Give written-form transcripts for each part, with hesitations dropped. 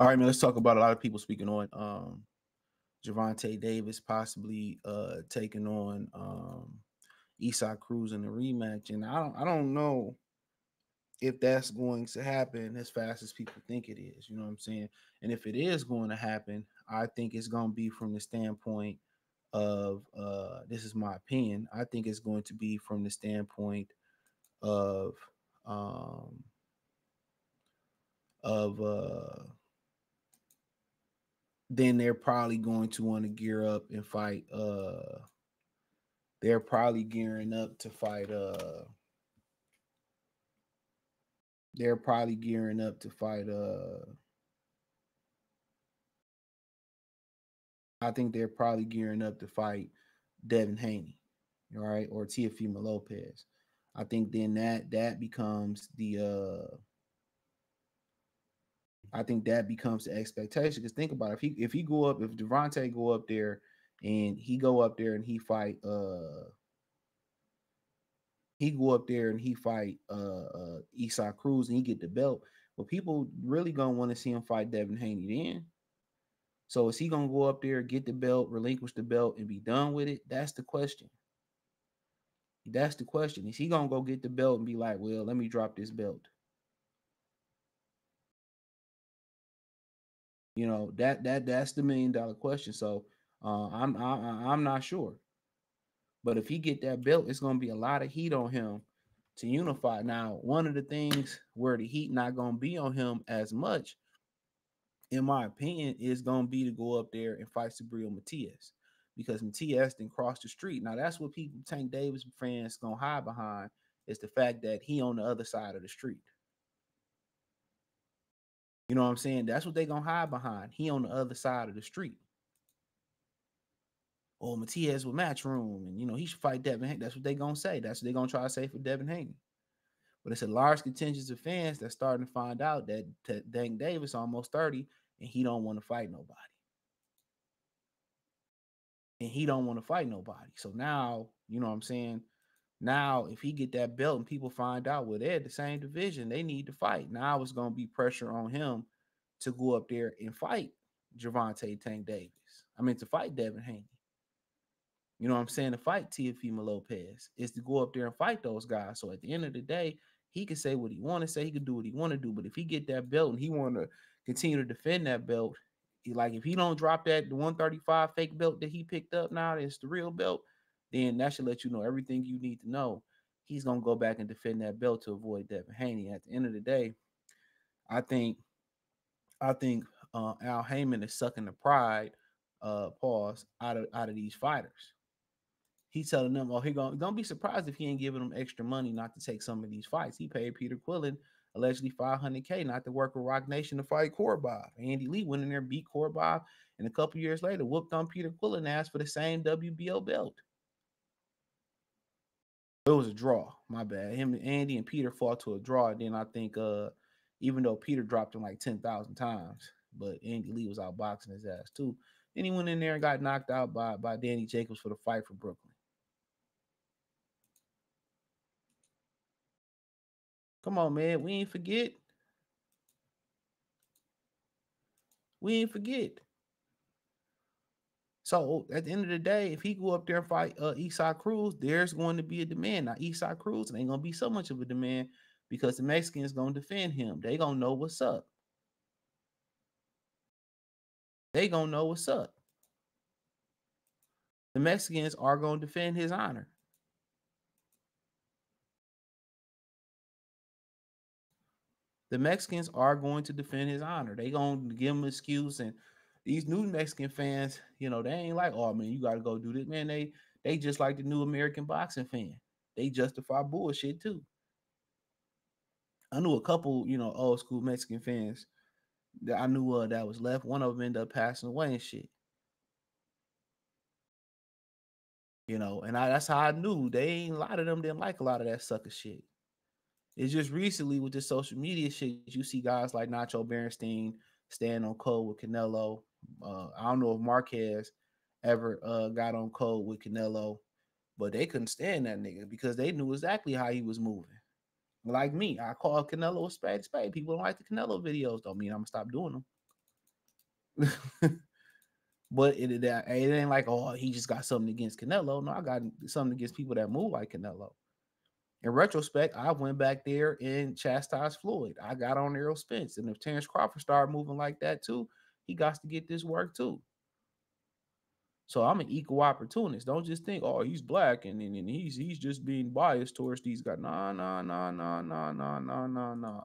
All right, man. Let's talk about a lot of people speaking on Gervonta Davis possibly taking on Cruz in the rematch, and I don't know if that's going to happen as fast as people think it is. You know what I'm saying? And if it is going to happen, I think it's going to be from the standpoint of this is my opinion. I think it's going to be from the standpoint of um, of then they're probably going to want to gear up and fight. They're probably gearing up to fight. They're probably gearing up to fight. I think they're probably gearing up to fight Devin Haney, all right, or Teofimo Lopez. I think then that becomes the I think that becomes the expectation. Because think about it, if Gervonta go up there and he go up there and he go up there and he fight Cruz and he get the belt, well, people really gonna want to see him fight Devin Haney then. So is he gonna go up there, get the belt, relinquish the belt, and be done with it? That's the question. That's the question. Is he gonna go get the belt and be like, well, let me drop this belt? You know, that's the $1 million question. So I'm not sure. But if he get that belt, it's gonna be a lot of heat on him to unify. Now, one of the things where the heat not gonna be on him as much, in my opinion, is gonna be to go up there and fight Sabril Matias. Because Matias then crossed the street. Now that's what people Tank Davis fans gonna hide behind, is the fact that he on the other side of the street. You know what I'm saying? That's what they gonna hide behind. He on the other side of the street. Or Matias with Matchroom, and he should fight Devin Haney. That's what they gonna say. That's what they gonna try to say for Devin Haney. But it's a large contingent of fans that's starting to find out that Tank Davis almost 30 and he don't want to fight nobody. And he don't want to fight nobody. So now, you know what I'm saying? Now, if he get that belt and people find out, well, they're the same division, they need to fight. Now it's going to be pressure on him to go up there and fight Gervonta Tank Davis. I mean, to fight Devin Haney. You know what I'm saying? To fight Teofimo Lopez is to go up there and fight those guys. So at the end of the day, he can say what he want to say. He can do what he want to do. But if he get that belt and he want to continue to defend that belt, like if he don't drop the 135 fake belt that he picked up now, it's the real belt, then that should let you know everything you need to know. He's gonna go back and defend that belt to avoid Devin Haney. At the end of the day, I think Al Heyman is sucking the pride, pause, out of these fighters. He's telling them, "Oh, don't be surprised if he ain't giving them extra money not to take some of these fights." He paid Peter Quillen allegedly $500K not to work with Rock Nation to fight Korbob. Andy Lee went in there, beat Korbob, and a couple years later whooped on Peter Quillen, asked for the same WBO belt. It was a draw. My bad. Him, Andy, and Peter fought to a draw. And then I think, even though Peter dropped him like 10,000 times, but Andy Lee was outboxing his ass too. Then he went in there and got knocked out by Danny Jacobs for the fight for Brooklyn. Come on, man. We ain't forget. We ain't forget. So at the end of the day, if he go up there and fight Cruz, there's going to be a demand. Now Cruz, it ain't gonna be so much of a demand because the Mexicans gonna defend him. They gonna know what's up. They gonna know what's up. The Mexicans are gonna defend his honor. The Mexicans are going to defend his honor. They gonna give him an excuse, and these new Mexican fans, they ain't like, oh man, you gotta go do this, man. They just like the new American boxing fan. They justify bullshit too. I knew a couple, old school Mexican fans that I knew that was left. One of them ended up passing away and shit. And that's how I knew they ain't a lot of them didn't like a lot of that sucker shit. It's just recently with the social media shit, you see guys like Nacho Berenstein stand on code with Canelo. I don't know if Marquez ever got on code with Canelo, but they couldn't stand that nigga because they knew exactly how he was moving. Like me, I call Canelo a spade. People don't like the Canelo videos. Don't mean I'm gonna stop doing them. But it ain't like, oh, he just got something against Canelo. No, I got something against people that move like Canelo. In retrospect, I went back there and chastised Floyd. I got on Errol Spence. And if Terrence Crawford started moving like that too, he got to get this work too. So I'm an equal opportunist. Don't just think, oh, he's black and he's just being biased towards these guys. Nah, nah, nah, nah, nah, nah, nah, nah, nah.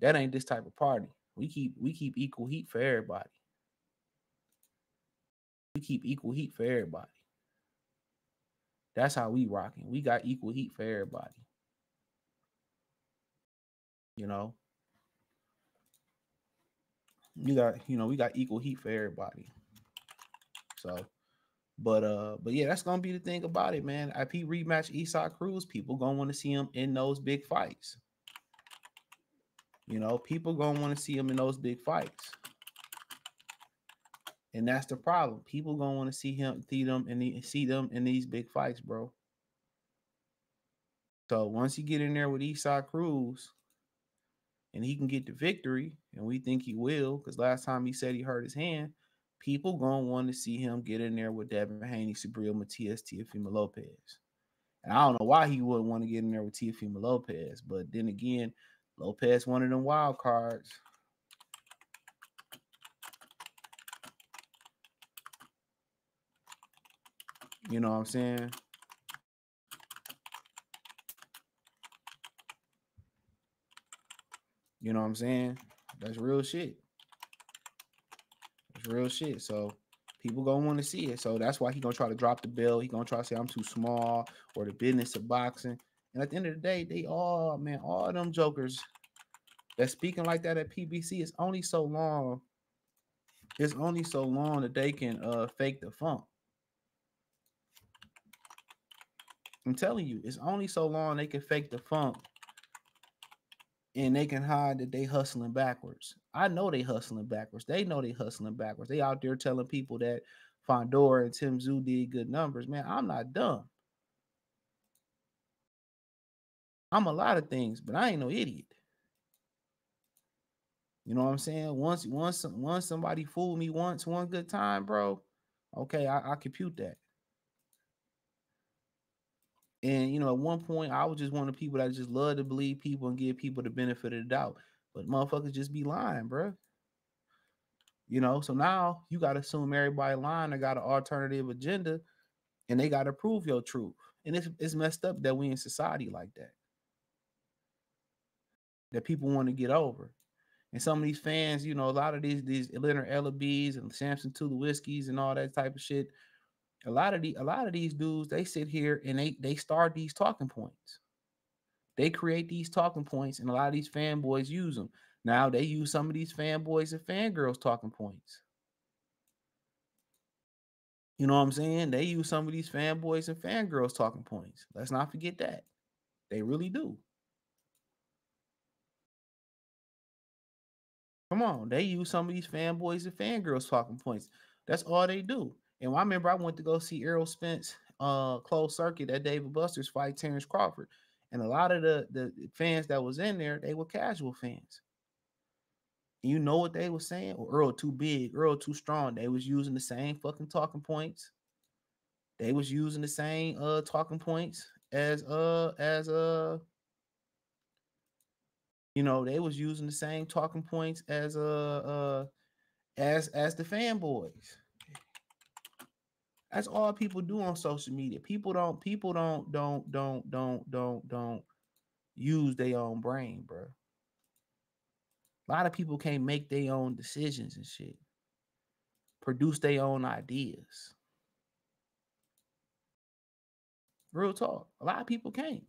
That ain't this type of party. We keep equal heat for everybody. We keep equal heat for everybody. That's how we rocking. We got equal heat for everybody. You know, we got equal heat for everybody. So, but yeah, that's gonna be the thing about it, man. If he rematch Esau Cruz, people gonna want to see him in those big fights. People gonna want to see him in those big fights, and that's the problem. People gonna want to see them in these big fights, bro. So once you get in there with Esau Cruz, and he can get the victory, and we think he will, because last time he said he hurt his hand, people gonna want to see him get in there with Devin Haney, Subriel Matias, Teofimo Lopez. And I don't know why he wouldn't want to get in there with Teofimo Lopez, but then again, Lopez one of them wild cards. You know what I'm saying? You know what I'm saying? That's real shit. It's real shit. So people gonna want to see it. So that's why he gonna try to drop the belt. He gonna try to say I'm too small or the business of boxing. And at the end of the day, all them jokers that speaking like that at PBC is only so long. It's only so long that they can fake the funk. I'm telling you, it's only so long they can fake the funk and they can hide that they hustling backwards. I know they hustling backwards. They know they hustling backwards. They out there telling people that Fondora and Tim Zoo did good numbers. Man, I'm not dumb. I'm a lot of things, but I ain't no idiot. You know what I'm saying? Once somebody fooled me once, one good time, bro. Okay, I compute that. And at one point, I was just one of the people that just love to believe people and give people the benefit of the doubt. But motherfuckers just be lying, bro. So now you got to assume everybody lying. They got an alternative agenda, and they got to prove your truth. And it's messed up that we in society like that. That people want to get over. And some of these fans, a lot of these Leonard Ellaby's and Samson Tulowitzkis and all that type of shit. A lot of these dudes, they sit here and they start these talking points. They create these talking points, and a lot of these fanboys use them. Now they use some of these fanboys and fangirls talking points. You know what I'm saying? They use some of these fanboys and fangirls talking points. Let's not forget that. They really do. Come on. They use some of these fanboys and fangirls talking points. That's all they do. And I remember I went to go see Errol Spence closed circuit at David Buster's fight Terrence Crawford. And a lot of the fans that was in there, they were casual fans. And you know what they were saying? Well, Earl too big, Earl too strong. They was using the same fucking talking points. They was using the same talking points as they was using the same talking points as the fanboys. That's all people do on social media. People don't use their own brain, bro. A lot of people can't make their own decisions and shit. Produce their own ideas. Real talk. A lot of people can't.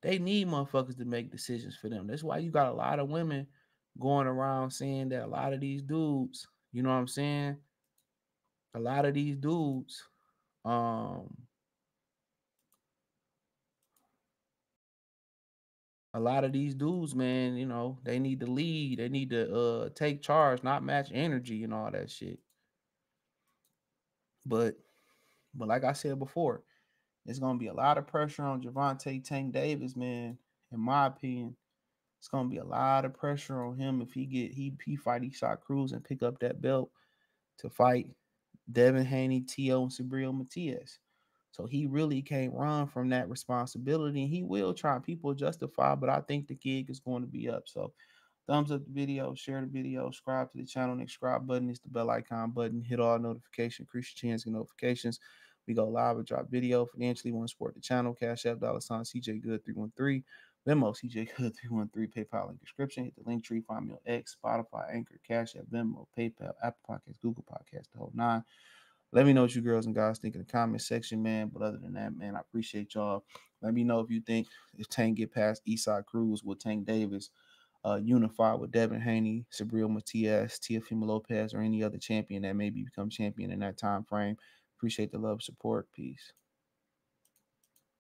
They need motherfuckers to make decisions for them. That's why you got a lot of women going around saying that a lot of these dudes, you know what I'm saying? A lot of these dudes, um, man, they need to lead. They need to take charge, not match energy and all that shit. But like I said before, there's gonna be a lot of pressure on Gervonta Tank Davis, man, in my opinion, It's gonna be a lot of pressure on him if he fight Eastside Cruz and pick up that belt to fight Devin Haney, T.O., and Sabrio Matias. So he really can't run from that responsibility. And he will try. People justify, but I think the gig is going to be up. So thumbs up the video, share the video, subscribe to the channel. The subscribe button is the bell icon button. Hit all notifications, increase your chance of notifications. We go live and drop video. Financially, want to support the channel. Cash App, $ CJ Good 313. Venmo, CJ Good 313. PayPal link description. Hit the link tree. Find me on X, Spotify, Anchor, Cash App, Venmo, PayPal, Apple Podcasts, Google Podcasts, the whole nine. Let me know what you girls and guys think in the comment section, man. But other than that, man, I appreciate y'all. Let me know if you think if Tank get past Eastside Cruz with Tank Davis unify with Devin Haney, Sabrio Matias, Teofimo Lopez, or any other champion that maybe become champion in that time frame. Appreciate the love, support. Peace.